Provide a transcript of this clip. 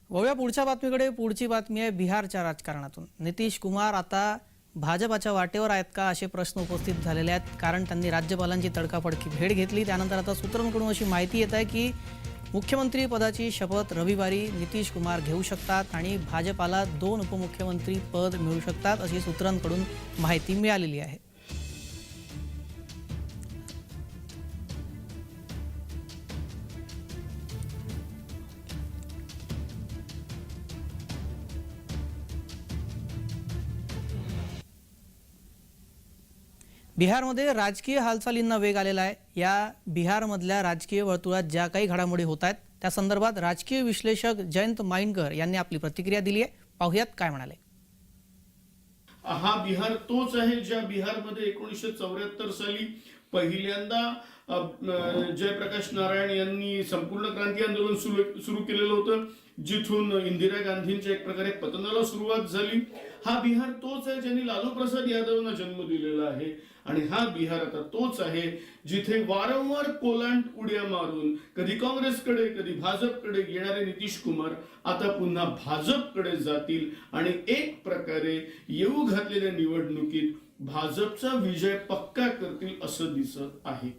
वळूया पुढच्या बातमीकडे। पुढची बातमी आहे बिहारच्या राजकारणातून। नितीश कुमार आता भाजपाच्या वाटेवर आहेत का असे प्रश्न उपस्थित झालेले आहेत, कारण त्यांनी राज्यपालांची तडकाफडकी भेट घेतली। त्यानंतर आता सूत्रांकडून अशी माहिती येत आहे की मुख्यमंत्री पदाची शपथ रविवारी नितीश कुमार घेऊ शकतात आणि भाजपाला 2 उपमुख्यमंत्री पद मिळू शकतात अशी सूत्रांकडून माहिती मिळालेली आहे। बिहारमध्ये राजकीय हालचालींना वेग आलेला आहे। या बिहारमधल्या राजकीय वर्तुळात ज्या काही घडामोडी होत आहेत त्या संदर्भात राजकीय विश्लेषक जयंत माइंडकर यांनी आपली प्रतिक्रिया दिली आहे। पाहुयात काय म्हणाले। हा बिहार तोच आहे ज्या बिहारमध्ये 1974 साली पहिल्यांदा जयप्रकाश नारायण यांनी संपूर्ण क्रांती आंदोलन सुरू केलेलं होतं, जिथून इंदिरा गांधींच्या एक प्रकारे पतनाला सुरुवात झाली। हा बिहार तोच आहे ज्यांनी लालू प्रसाद यादवना जन्म दिलेला आहे आणि हा बिहार आता तोच आहे जिथे वारंवार कोलांट उड्या मारून कधी काँग्रेसकडे कधी भाजपकडे येणारे नितीश कुमार आता पुन्हा भाजपकडे जातील आणि एक प्रकारे येऊ घातलेल्या निवडणुकीत भाजपचा विजय पक्का करतील असं दिसत आहे।